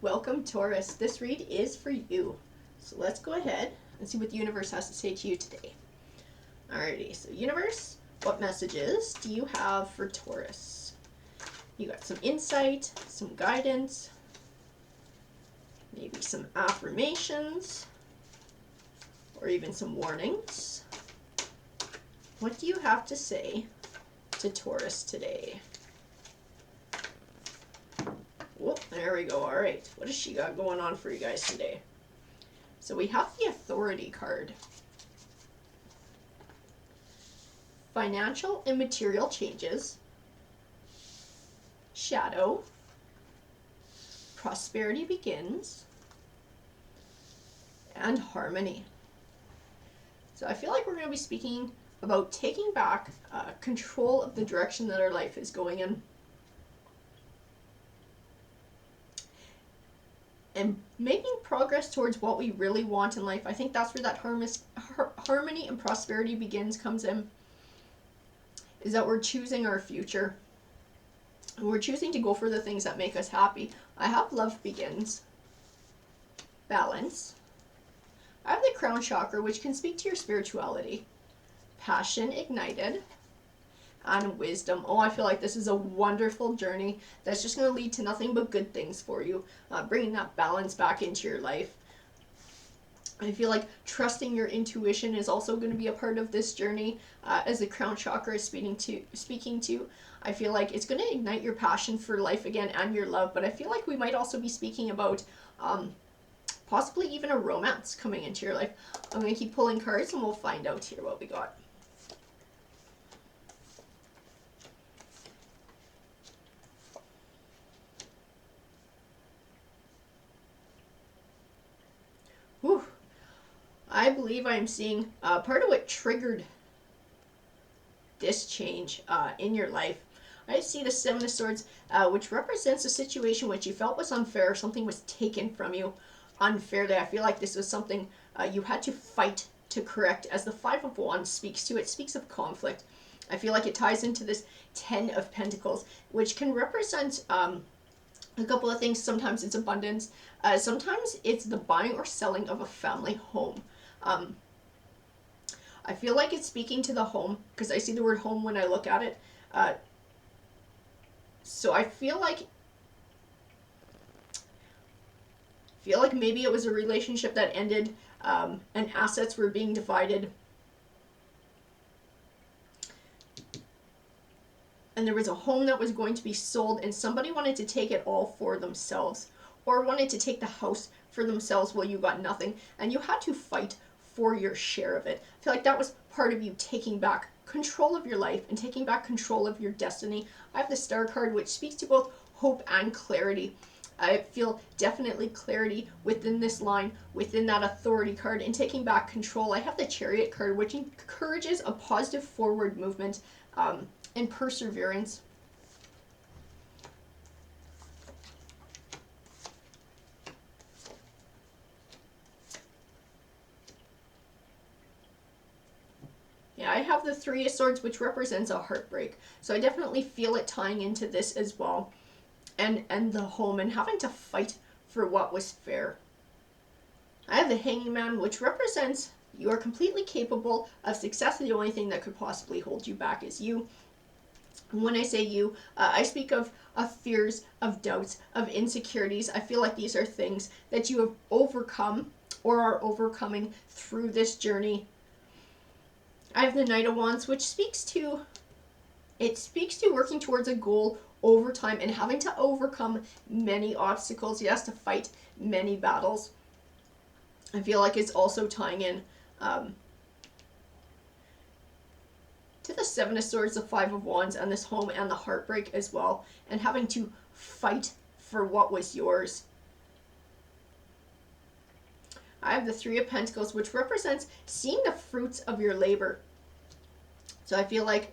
Welcome, Taurus. This read is for you. So let's go ahead and see what the universe has to say to you today. Alrighty, so universe, what messages do you have for Taurus? You got some insight, some guidance, maybe some affirmations, or even some warnings. What do you have to say to Taurus today? Whoop, there we go. All right, what does she got going on for you guys today? So we have the Authority card. Financial and material changes. Shadow. Prosperity begins. And harmony. So I feel like we're going to be speaking about taking back control of the direction that our life is going in. And making progress towards what we really want in life. I think that's where that harmony and prosperity begins comes in. Is that we're choosing our future. And we're choosing to go for the things that make us happy. I have love begins. Balance. I have the crown chakra, which can speak to your spirituality. Passion ignited. And wisdom. Oh, I feel like this is a wonderful journey that's just going to lead to nothing but good things for you. Bringing that balance back into your life. I feel like trusting your intuition is also going to be a part of this journey, as the crown chakra is speaking to. I feel like it's going to ignite your passion for life again and your love, but I feel like we might also be speaking about possibly even a romance coming into your life. I'm going to keep pulling cards and we'll find out here what we got. Whew. I believe I'm seeing part of what triggered this change in your life. I see the Seven of Swords, which represents a situation which you felt was unfair. Something was taken from you unfairly. I feel like this was something you had to fight to correct. As the Five of Wands speaks to, it speaks of conflict. I feel like it ties into this Ten of Pentacles, which can represent a couple of things. Sometimes it's abundance. Sometimes it's the buying or selling of a family home. I feel like it's speaking to the home because I see the word home when I look at it. So I feel like maybe it was a relationship that ended and assets were being divided. And there was a home that was going to be sold and somebody wanted to take it all for themselves, or wanted to take the house for themselves while you got nothing, and you had to fight for your share of it. I feel like that was part of you taking back control of your life and taking back control of your destiny. I have the Star card, which speaks to both hope and clarity. I feel definitely clarity within this line, within that Authority card, and taking back control. I have the Chariot card, which encourages a positive forward movement and perseverance. Yeah, I have the Three of Swords, which represents a heartbreak. So I definitely feel it tying into this as well. And the home and having to fight for what was fair. I have the Hanging Man, which represents you are completely capable of success. The only thing that could possibly hold you back is you. When I say you, I speak of fears, of doubts, of insecurities. I feel like these are things that you have overcome or are overcoming through this journey. I have the Knight of Wands, which speaks to working towards a goal over time and having to overcome many obstacles. Yes, to fight many battles. I feel like it's also tying in to the Seven of Swords, the Five of Wands, and this home and the heartbreak as well, and having to fight for what was yours. I have the Three of Pentacles, which represents seeing the fruits of your labor. So I feel like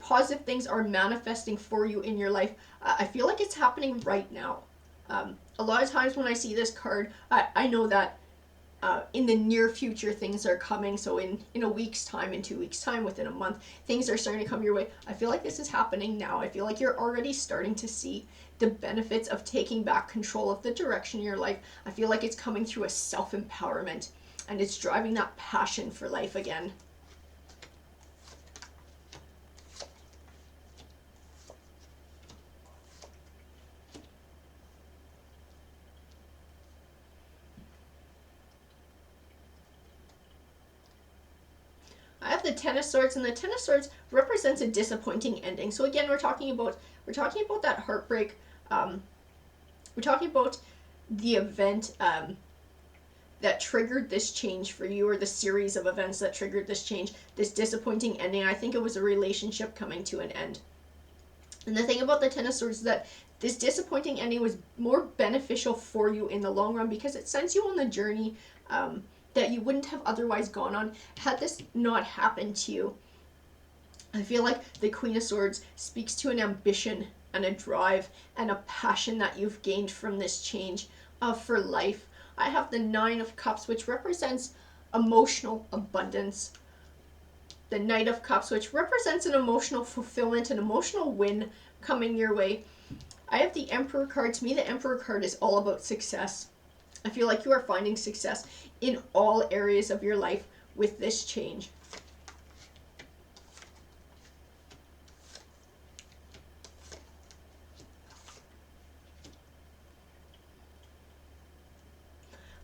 positive things are manifesting for you in your life. I feel like it's happening right now. A lot of times when I see this card, I know that in the near future things are coming. So in a week's time, in 2 weeks time, within a month, things are starting to come your way. I feel like this is happening now. I feel like you're already starting to see the benefits of taking back control of the direction of your life. I feel like it's coming through a self-empowerment, and it's driving that passion for life again. I have the Ten of Swords, and the Ten of Swords represents a disappointing ending. So again, we're talking about that heartbreak. We're talking about the event that triggered this change for you, or the series of events that triggered this change, this disappointing ending. I think it was a relationship coming to an end. And the thing about the Ten of Swords is that this disappointing ending was more beneficial for you in the long run, because it sends you on the journey that you wouldn't have otherwise gone on had this not happened to you. I feel like the Queen of Swords speaks to an ambition and a drive and a passion that you've gained from this change for life. I have the Nine of Cups, which represents emotional abundance. The Knight of Cups, which represents an emotional fulfillment, an emotional win coming your way. I have the Emperor card. To me, the Emperor card is all about success. I feel like you are finding success in all areas of your life with this change.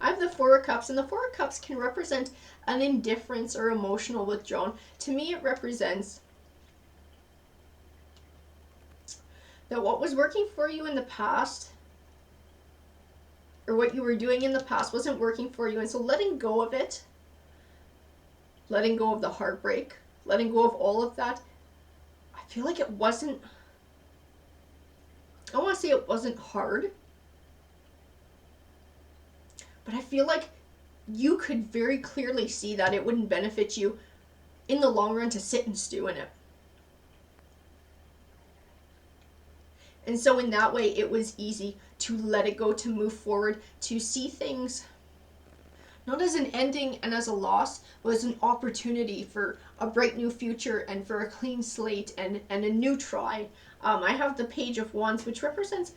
I have the Four of Cups, and the Four of Cups can represent an indifference or emotional withdrawal. To me, it represents that what was working for you in the past, or what you were doing in the past, wasn't working for you. And so letting go of it, letting go of the heartbreak, letting go of all of that, I feel like it wasn't, I want to say it wasn't hard, but I feel like you could very clearly see that it wouldn't benefit you in the long run to sit and stew in it. And so in that way, it was easy to let it go, to move forward, to see things not as an ending and as a loss, but as an opportunity for a bright new future and for a clean slate and a new try. I have the Page of Wands, which represents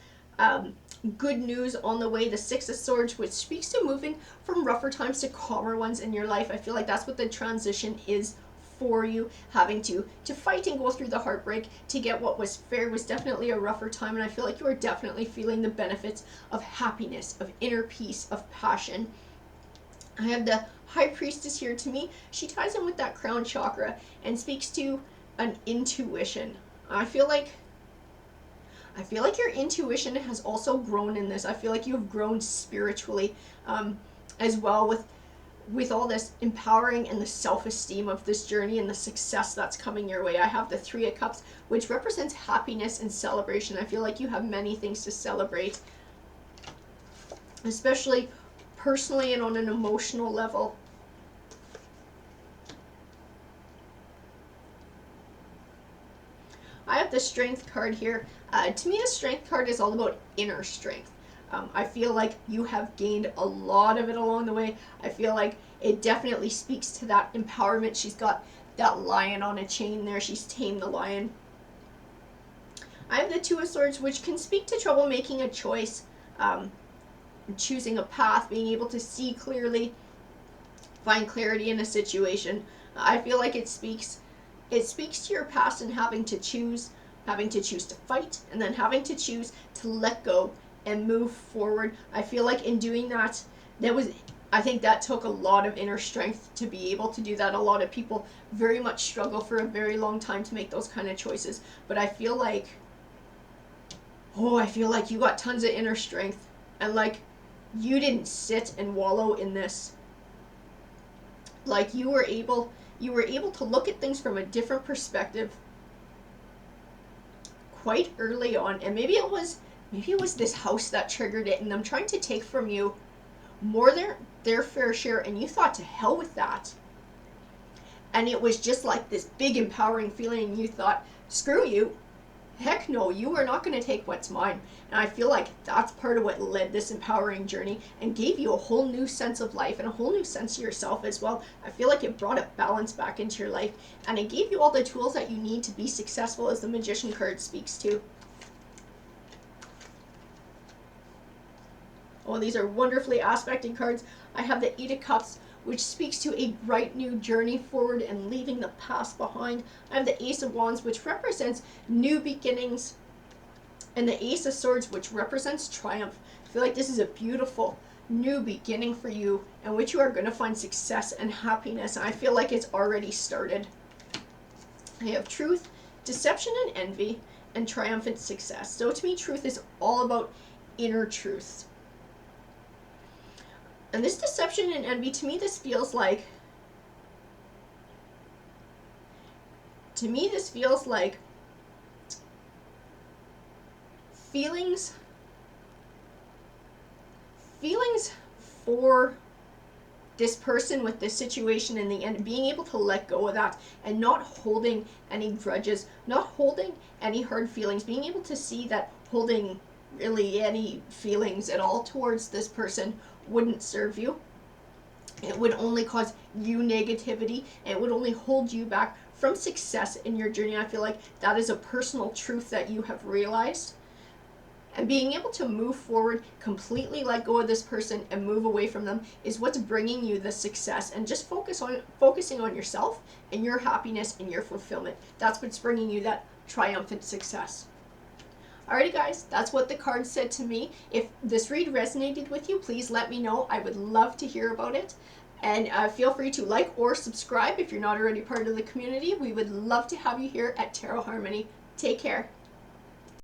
good news on the way. The Six of Swords, which speaks to moving from rougher times to calmer ones in your life. I feel like that's what the transition is for you. Having to fight and go through the heartbreak to get what was fair was definitely a rougher time, and I feel like you are definitely feeling the benefits of happiness, of inner peace, of passion. I have the High Priestess here. To me, she ties in with that crown chakra and speaks to an intuition. I feel like your intuition has also grown in this. I feel like you have grown spiritually as well with all this empowering and the self-esteem of this journey and the success that's coming your way. I have the Three of Cups, which represents happiness and celebration. I feel like you have many things to celebrate, especially personally and on an emotional level. I have the Strength card here. To me, the Strength card is all about inner strength. I feel like you have gained a lot of it along the way. I feel like it definitely speaks to that empowerment. She's got that lion on a chain there. She's tamed the lion. I have the Two of Swords, which can speak to trouble making a choice, choosing a path, being able to see clearly, find clarity in a situation. I feel like it speaks to your past and having to choose to fight, and then having to choose to let go and move forward. I feel like in doing that, I think that took a lot of inner strength to be able to do that. A lot of people very much struggle for a very long time to make those kind of choices. But I feel like you got tons of inner strength, and like you didn't sit and wallow in this. Like you were able to look at things from a different perspective quite early on. And maybe it was this house that triggered it, and them trying to take from you more than their fair share, and you thought, to hell with that. And it was just like this big empowering feeling, and you thought, screw you, Heck no, you are not going to take what's mine. And I feel like that's part of what led this empowering journey and gave you a whole new sense of life and a whole new sense of yourself as well. I feel like it brought a balance back into your life, and it gave you all the tools that you need to be successful, as the Magician card speaks to. Oh, these are wonderfully aspected cards. I have the Eight of Cups, which speaks to a bright new journey forward and leaving the past behind. I have the Ace of Wands, which represents new beginnings, and the Ace of Swords, which represents triumph. I feel like this is a beautiful new beginning for you, in which you are going to find success and happiness. And I feel like it's already started. I have Truth, Deception and Envy, and Triumphant Success. So to me, truth is all about inner truths. And this deception and envy, to me, this feels like feelings for this person with this situation in the end, being able to let go of that and not holding any grudges, not holding any hard feelings, being able to see that holding really any feelings at all towards this person wouldn't serve you. It would only cause you negativity, and it would only hold you back from success in your journey. I feel like that is a personal truth that you have realized. And being able to move forward, completely let go of this person and move away from them is what's bringing you the success. And just focusing on yourself and your happiness and your fulfillment. That's what's bringing you that triumphant success. Alrighty guys, that's what the card said to me. If this read resonated with you, please let me know. I would love to hear about it. And feel free to like or subscribe if you're not already part of the community. We would love to have you here at Tarot Harmony. Take care.